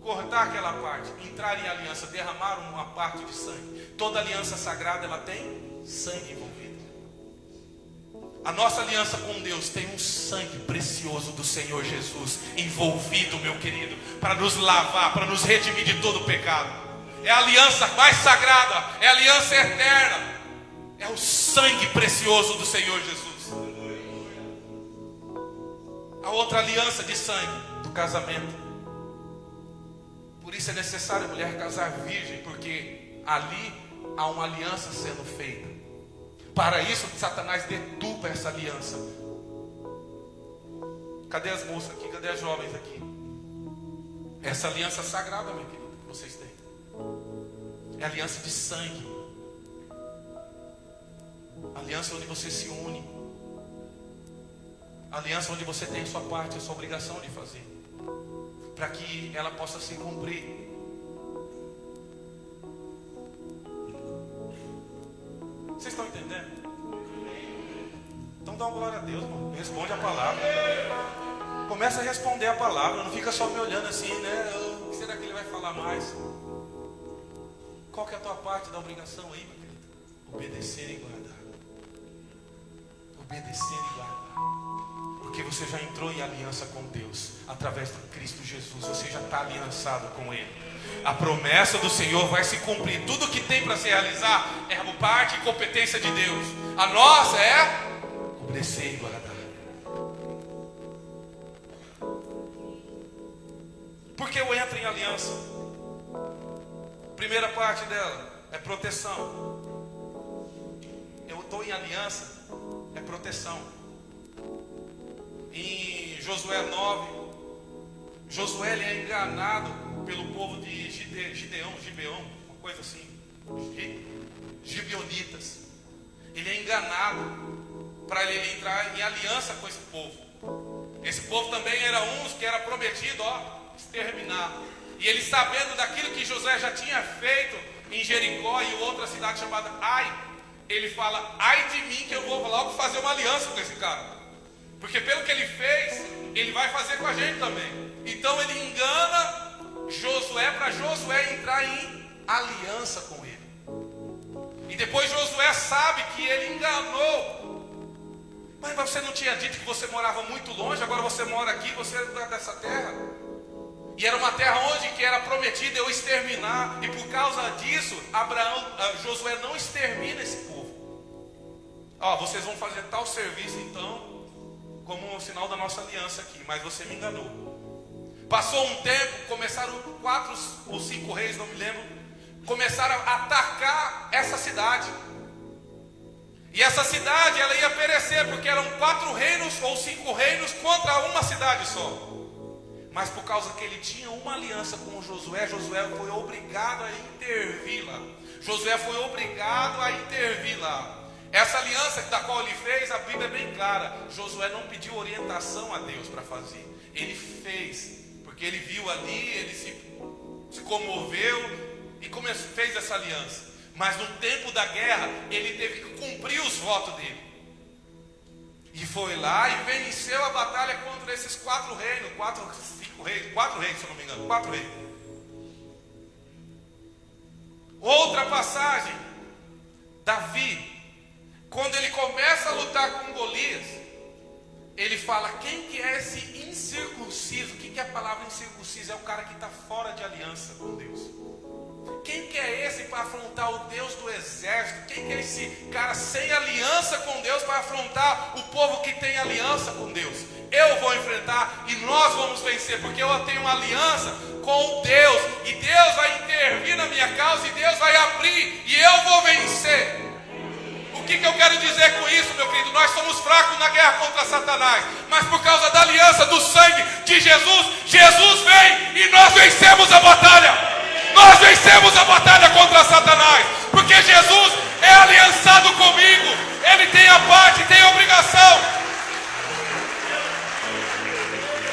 [SPEAKER 1] Cortar aquela parte, entrar em aliança, derramar uma parte de sangue. Toda aliança sagrada, ela tem sangue envolvido. A nossa aliança com Deus tem um sangue precioso do Senhor Jesus envolvido, meu querido, para nos lavar, para nos redimir de todo o pecado. É a aliança mais sagrada, é a aliança eterna, é o sangue precioso do Senhor Jesus. A outra aliança de sangue, do casamento. Por isso é necessário a mulher casar virgem, porque ali há uma aliança sendo feita. Para isso, Satanás deturpa essa aliança. Cadê as moças aqui? Cadê as jovens aqui? Essa aliança sagrada, meu querido, que vocês têm. É aliança de sangue. Aliança onde você se une. Aliança onde você tem a sua parte, a sua obrigação de fazer, para que ela possa se cumprir. Vocês estão entendendo? Então dá uma glória a Deus, mano. Responde a palavra. Começa a responder a palavra. Não fica só me olhando assim, né? O que será que ele vai falar mais? Qual que é a tua parte da obrigação aí, meu querido? Obedecer e guardar. Obedecer e guardar. Porque você já entrou em aliança com Deus. Através de Cristo Jesus. Você já está aliançado com Ele. A promessa do Senhor vai se cumprir. Tudo que tem para se realizar é parte e competência de Deus. A nossa é obedecer e guardar. Por que eu entro em aliança? Primeira parte dela é proteção. Eu estou em aliança, é proteção. Em Josué 9, Josué ele é enganado pelo povo de Gibeão, uma coisa assim, Gibeonitas. Ele é enganado para ele entrar em aliança com esse povo. Esse povo também era uns que era prometido, exterminar. E ele, sabendo daquilo que Josué já tinha feito em Jericó e outra cidade chamada Ai, ele fala: ai de mim, que eu vou logo fazer uma aliança com esse cara, porque pelo que ele fez, ele vai fazer com a gente também. Então ele engana Josué para Josué entrar em aliança com ele. E depois Josué sabe que ele enganou. Mas você não tinha dito que você morava muito longe, agora você mora aqui, você é dessa terra. E era uma terra onde que era prometida eu exterminar. E por causa disso, Josué não extermina esse povo. Vocês vão fazer tal serviço então, como um sinal da nossa aliança aqui. Mas você me enganou. Passou um tempo, começaram 4 ou 5 reis, não me lembro, começaram a atacar essa cidade. E essa cidade ela ia perecer, porque eram 4 reinos ou 5 reinos contra uma cidade só. Mas por causa que ele tinha uma aliança com Josué, Josué foi obrigado a intervir lá. Josué foi obrigado a intervir lá. Essa aliança da qual ele fez, a Bíblia é bem clara. Josué não pediu orientação a Deus para fazer. Ele fez, porque ele viu ali, ele se comoveu e fez essa aliança. Mas no tempo da guerra, ele teve que cumprir os votos dele. E foi lá e venceu a batalha contra esses 4 reinos, 4 reis, se eu não me engano, 4 reis. Outra passagem, Davi, quando ele começa a lutar com Golias, ele fala: quem que é esse incircunciso? O que é a palavra incircunciso? É o cara que está fora de aliança com Deus. Quem que é esse para afrontar o Deus do exército? Quem que é esse cara sem aliança com Deus para afrontar o povo que tem aliança com Deus? Eu vou enfrentar e nós vamos vencer, porque eu tenho uma aliança com Deus, e Deus vai intervir na minha causa, e Deus vai abrir, e eu vou vencer. O que eu quero dizer com isso, meu querido? Nós somos fracos na guerra contra Satanás, mas por causa da aliança do sangue de Jesus, Jesus vem e nós vencemos a batalha. Nós vencemos a batalha contra Satanás, porque Jesus é aliançado comigo. Ele tem a parte, tem a obrigação.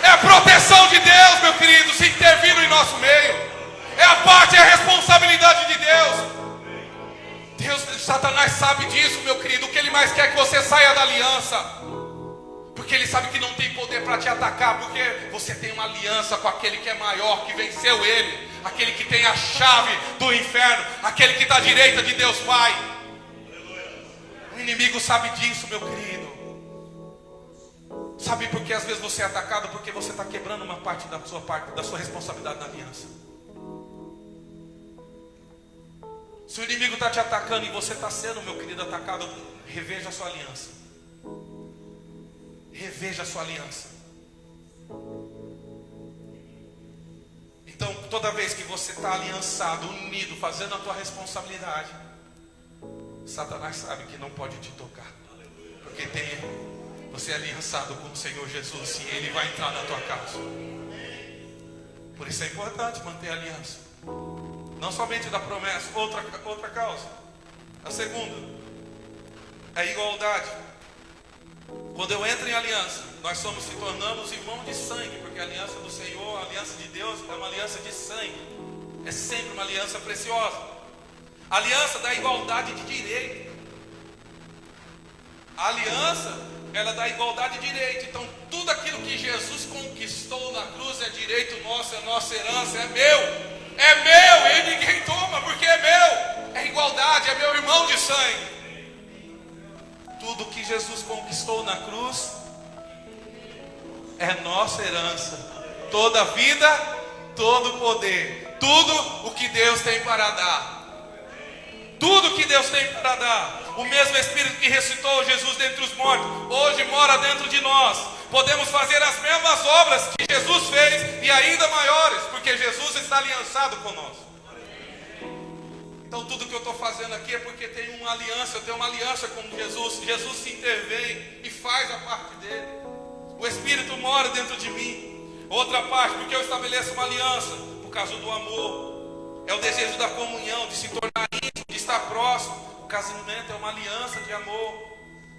[SPEAKER 1] É a proteção de Deus, meu querido, se intervindo em nosso meio. É a parte, é a responsabilidade de Deus. Satanás sabe disso, meu querido. O que ele mais quer é que você saia da aliança, porque ele sabe que não tem poder para te atacar, porque você tem uma aliança com aquele que é maior, que venceu ele, aquele que tem a chave do inferno, aquele que está à direita de Deus Pai. O inimigo sabe disso, meu querido. Sabe por que às vezes você é atacado? Porque você está quebrando uma parte, da sua responsabilidade na aliança. Se o inimigo está te atacando e você está sendo, meu querido, atacado, reveja a sua aliança. Reveja a sua aliança. Então, toda vez que você está aliançado, unido, fazendo a tua responsabilidade, Satanás sabe que não pode te tocar, porque você é aliançado com o Senhor Jesus, e Ele vai entrar na tua causa. Por isso é importante manter a aliança, não somente da promessa. Outra causa, a segunda, é a igualdade. Quando eu entro em aliança, nós se tornamos irmãos de sangue, porque a aliança do Senhor, a aliança de Deus, é uma aliança de sangue. É sempre uma aliança preciosa. A aliança da igualdade de direito. A aliança, ela dá igualdade de direito. Então tudo aquilo que Jesus conquistou na cruz é direito nosso, é nossa herança, é meu. É meu, e ninguém toma porque é meu. É igualdade, é meu irmão de sangue. Tudo que Jesus conquistou na cruz é nossa herança. Toda vida, todo poder, tudo o que Deus tem para dar. Tudo que Deus tem para dar. O mesmo Espírito que ressuscitou Jesus dentre os mortos, hoje mora dentro de nós. Podemos fazer as mesmas obras que Jesus fez e ainda maiores, porque Jesus está aliançado conosco. Então tudo que eu estou fazendo aqui é porque tenho uma aliança, eu tenho uma aliança com Jesus. Jesus se intervém e faz a parte dele. O Espírito mora dentro de mim. Outra parte, porque eu estabeleço uma aliança, por causa do amor. É o desejo da comunhão, de se tornar íntimo, de estar próximo. O casamento é uma aliança de amor.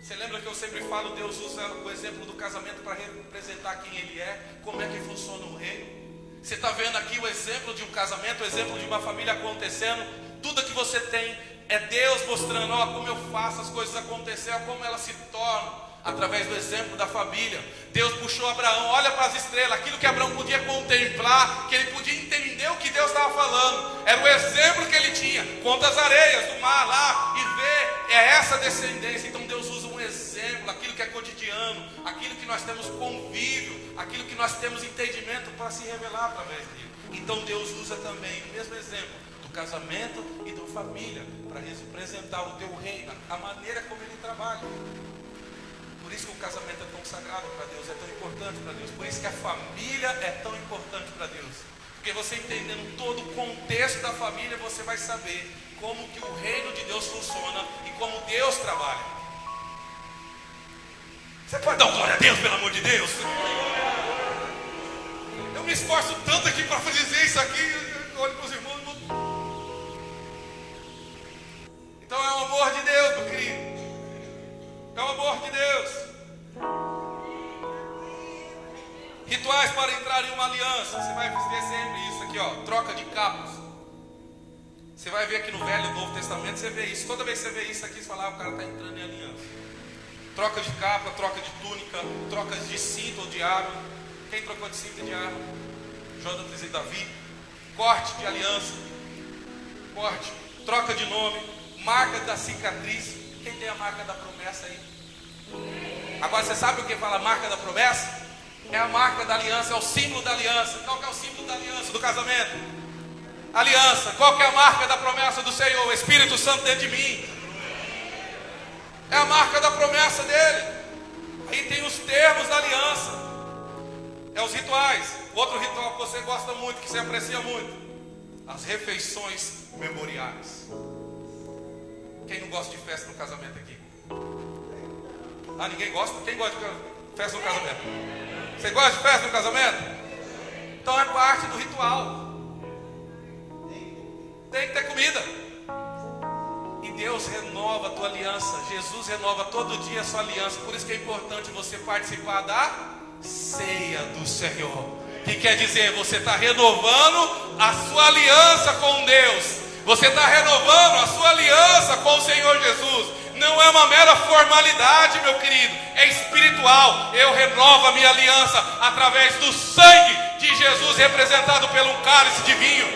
[SPEAKER 1] Você lembra que eu sempre falo, Deus usa o exemplo do casamento para representar quem Ele é, como é que funciona o reino. Você está vendo aqui o exemplo de um casamento, o exemplo de uma família acontecendo. Tudo que você tem é Deus mostrando, ó, como eu faço as coisas acontecer, ó, como elas se tornam, através do exemplo da família. Deus puxou Abraão, olha para as estrelas, aquilo que Abraão podia contemplar, que ele podia entender o que Deus estava falando, era o exemplo que ele tinha. Conta as areias do mar lá e vê, é essa descendência. Então Deus usa um exemplo, aquilo que é cotidiano, aquilo que nós temos convívio, aquilo que nós temos entendimento para se revelar através dele. Então Deus usa também o mesmo exemplo do casamento e da família para representar o teu reino, a maneira como ele trabalha. Por isso que o casamento é tão sagrado para Deus, é tão importante para Deus. Por isso que a família é tão importante para Deus. Porque você entendendo todo o contexto da família, você vai saber como que o reino de Deus funciona e como Deus trabalha. Você pode dar um glória a Deus, pelo amor de Deus? Eu me esforço tanto aqui para dizer isso aqui, eu olho para os irmãos. Então é o amor de Deus, meu querido. É o amor de Deus. Rituais para entrar em uma aliança. Você vai ver sempre isso aqui, ó. Troca de capas. Você vai ver aqui no Velho e Novo Testamento, você vê isso. Toda vez que você vê isso aqui, você fala, o cara está entrando em aliança. Troca de capa, troca de túnica, troca de cinto ou de arma. Quem trocou de cinto e de arma? Jonatas e Davi. Corte de aliança. Corte. Troca de nome. Marca da cicatriz. Quem tem a marca da promessa aí? Agora você sabe o que fala marca da promessa? É a marca da aliança, é o símbolo da aliança. Qual que é o símbolo da aliança, do casamento? Aliança. Qual que é a marca da promessa do Senhor? O Espírito Santo dentro de mim. É a marca da promessa dele. Aí tem os termos da aliança. É os rituais. Outro ritual que você gosta muito, que você aprecia muito: as refeições memoriais. Quem não gosta de festa no casamento aqui? Ah, ninguém gosta? Quem gosta de festa no casamento? Você gosta de festa no casamento? Então é parte do ritual. Tem que ter comida. E Deus renova a tua aliança. Jesus renova todo dia a sua aliança. Por isso que é importante você participar da ceia do Senhor. Que quer dizer, você está renovando a sua aliança com Deus. Você está renovando a sua aliança com o Senhor Jesus. Não é uma mera formalidade, meu querido. É espiritual. Eu renovo a minha aliança através do sangue de Jesus, representado por um cálice de vinho.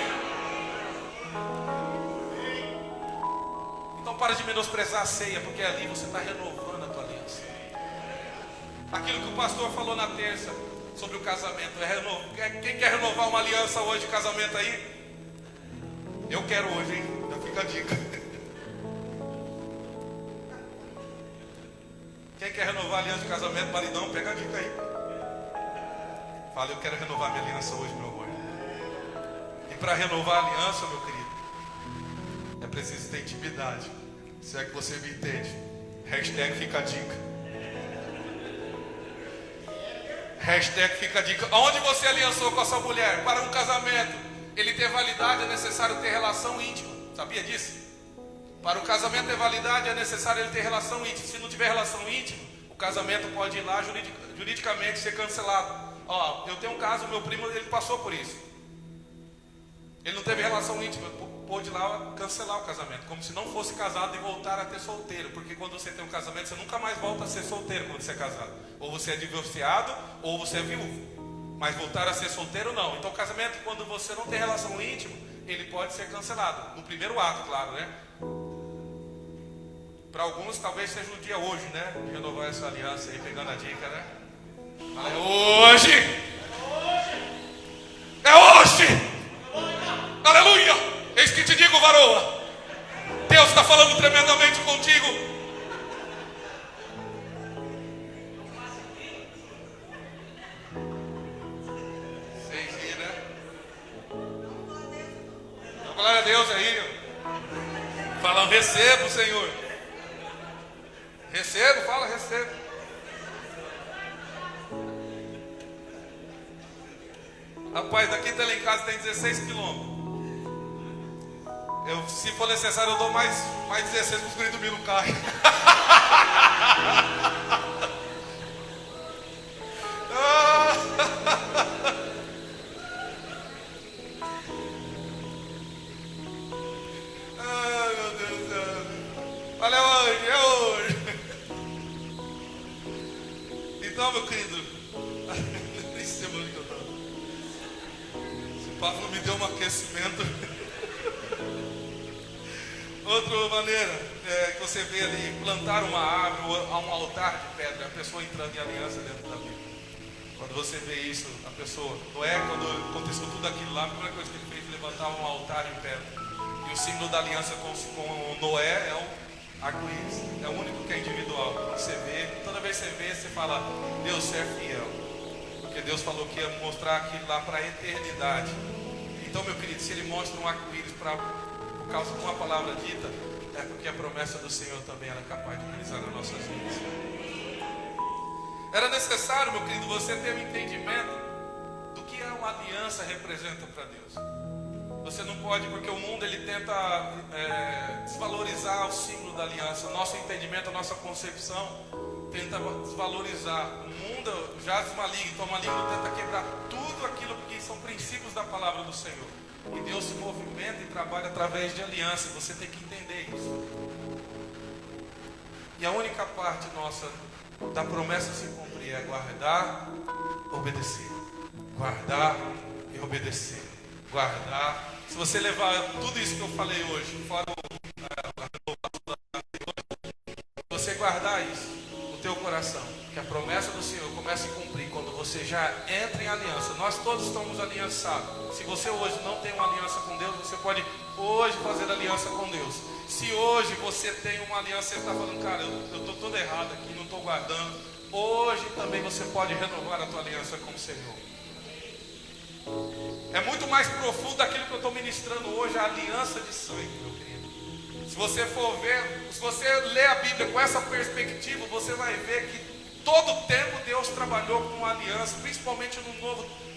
[SPEAKER 1] Então para de menosprezar a ceia, porque ali você está renovando a tua aliança. Aquilo que o pastor falou na terça sobre o casamento. Quem quer renovar uma aliança hoje de casamento aí? Eu quero hoje, hein? Já fica a dica. Quem quer renovar a aliança de casamento, maridão, pega a dica aí. Fala, eu quero renovar minha aliança hoje, meu amor. E para renovar a aliança, meu querido, é preciso ter intimidade. Se é que você me entende. Hashtag fica a dica. Hashtag fica a dica. Onde você aliançou com a sua mulher? Para um casamento ele ter validade, é necessário ter relação íntima. Sabia disso? Para o casamento ter validade, é necessário ele ter relação íntima. Se não tiver relação íntima, o casamento pode ir lá juridicamente ser cancelado. Ó, eu tenho um caso, meu primo, ele passou por isso. Ele não teve relação íntima pôde lá cancelar o casamento, como se não fosse casado e voltar a ter solteiro, porque quando você tem um casamento, você nunca mais volta a ser solteiro quando você é casado. Ou você é divorciado, ou você é viúvo. Mas voltar a ser solteiro, não. Então o casamento, quando você não tem relação íntima, ele pode ser cancelado. No primeiro ato, claro, né? Para alguns, talvez seja o dia hoje, né? De renovar essa aliança aí, pegando a dica, né? Fala, é hoje! É hoje! Aleluia! Eis que te digo, varoa. Deus está falando tremendamente contigo. Vocês viram, né? Então, glória a Deus aí. Fala, recebo, Senhor. Recebo, fala, recebo. Rapaz, daqui até lá em casa tem 16 quilômetros. Se for necessário, eu dou mais 16 para os guri dormir no carro. Ai, meu Deus do céu. Olha, é hoje. Então, meu querido, nem sei onde que eu estou. Esse papo não me deu um aquecimento. Outra maneira que você vê ali, plantar uma árvore a um altar de pedra, a pessoa entrando em aliança dentro da Bíblia. Quando você vê isso, a pessoa, Noé, quando aconteceu tudo aquilo lá, a primeira coisa que ele fez foi levantar um altar em pedra. E o símbolo da aliança com Noé é o arco-íris, é o único que é individual. Você vê, toda vez que você vê, você fala, Deus, você é fiel. Porque Deus falou que ia mostrar aquilo lá para a eternidade. Então, meu querido, se Ele mostra um arco-íris por causa de uma palavra dita, é porque a promessa do Senhor também era capaz de realizar nas nossas vidas. Era necessário, meu querido, você ter um entendimento do que uma aliança representa para Deus. Você não pode, porque o mundo ele tenta desvalorizar o símbolo da aliança. Nosso entendimento, a nossa concepção tenta desvalorizar. O mundo jaz maligno, então o maligno tenta quebrar tudo aquilo que são princípios da palavra do Senhor. E Deus se movimenta e trabalha através de aliança. Você tem que entender isso. E a única parte nossa da promessa se cumprir é guardar, obedecer. Guardar e obedecer. Guardar. Se você levar tudo isso que eu falei hoje, fora você guardar isso no teu coração, que a promessa do Senhor começa a cumprir quando você já entra em aliança. Nós todos estamos aliançados. Se você hoje não tem uma aliança com Deus, você pode hoje fazer aliança com Deus. Se hoje você tem uma aliança, você está falando, cara, eu estou todo errado aqui, não estou guardando. Hoje também você pode renovar a tua aliança com o Senhor. É muito mais profundo daquilo que eu estou ministrando hoje, a aliança de sangue, meu querido. Se você for ver, se você ler a Bíblia com essa perspectiva, você vai ver que todo o tempo Deus trabalhou com uma aliança, principalmente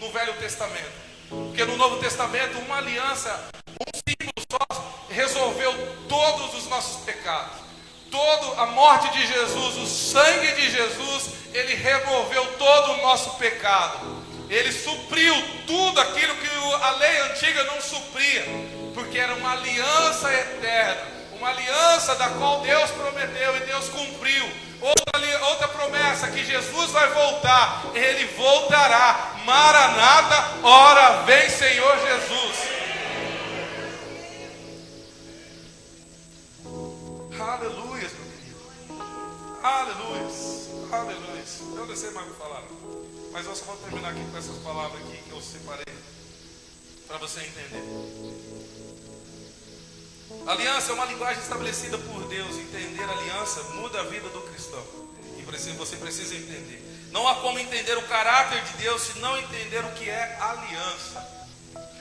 [SPEAKER 1] no Velho Testamento. Porque no Novo Testamento, uma aliança, um símbolo só, resolveu todos os nossos pecados. Toda a morte de Jesus, o sangue de Jesus, ele removeu todo o nosso pecado. Ele supriu tudo aquilo que a lei antiga não supria, porque era uma aliança eterna, uma aliança da qual Deus prometeu e Deus cumpriu. Outra promessa, que Jesus vai voltar, Ele voltará. Maranata, ora vem Senhor Jesus. Aleluia, meu querido. Aleluia, aleluia. Eu não sei mais o que falar, mas eu só vou terminar aqui com essas palavras aqui que eu separei para você entender. Aliança é uma linguagem estabelecida por Deus. Entender a aliança muda a vida do cristão. E você precisa entender. Não há como entender o caráter de Deus se não entender o que é aliança.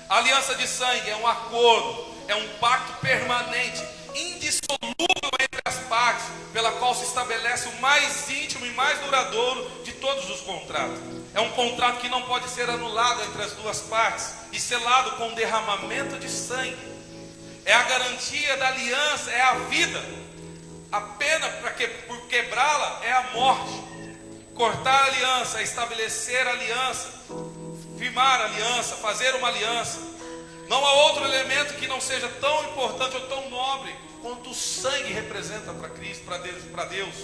[SPEAKER 1] A aliança de sangue é um acordo, é um pacto permanente, indissolúvel entre as partes, pela qual se estabelece o mais íntimo e mais duradouro de todos os contratos. É um contrato que não pode ser anulado entre as duas partes e selado com derramamento de sangue. É a garantia da aliança, é a vida. A pena por quebrá-la é a morte. Cortar a aliança é estabelecer a aliança, firmar a aliança, fazer uma aliança. Não há outro elemento que não seja tão importante ou tão nobre quanto o sangue representa para Cristo, para Deus.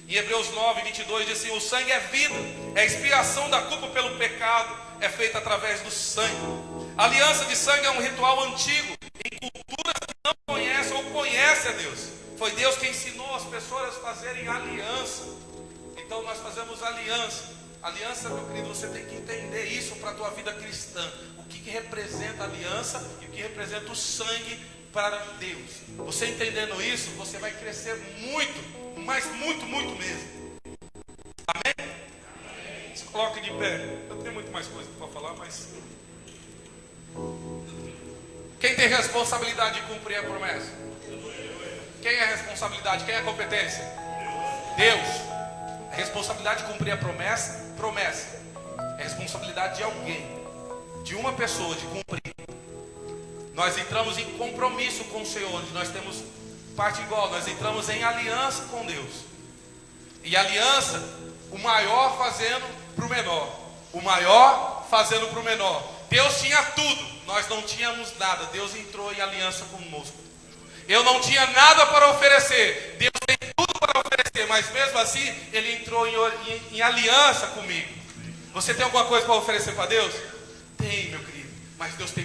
[SPEAKER 1] Em Hebreus 9, 22 diz assim: o sangue é vida, é expiação da culpa pelo pecado, é feita através do sangue. A aliança de sangue é um ritual antigo em culturas que não conhecem ou conhecem a Deus. Foi Deus quem ensinou as pessoas a fazerem aliança. Então nós fazemos aliança. Aliança, meu querido, você tem que entender isso para a tua vida cristã. O que representa a aliança e o que representa o sangue para Deus. Você entendendo isso, você vai crescer muito, mas muito, muito mesmo. Amém? Se coloque de pé. Eu tenho muito mais coisa para falar, mas... Quem tem responsabilidade de cumprir a promessa? Quem é a responsabilidade? Quem é a competência? Deus. A responsabilidade de cumprir a promessa é responsabilidade de alguém, de uma pessoa, de cumprir. Nós entramos em compromisso com o Senhor, onde nós temos parte igual, nós entramos em aliança com Deus. E aliança, o maior fazendo para o menor, o maior fazendo para o menor. Deus tinha tudo, nós não tínhamos nada. Deus entrou em aliança conosco. Eu não tinha nada para oferecer, Deus tem tudo para oferecer, mas mesmo assim Ele entrou em aliança comigo. Você tem alguma coisa para oferecer para Deus? Tem, meu querido, mas Deus tem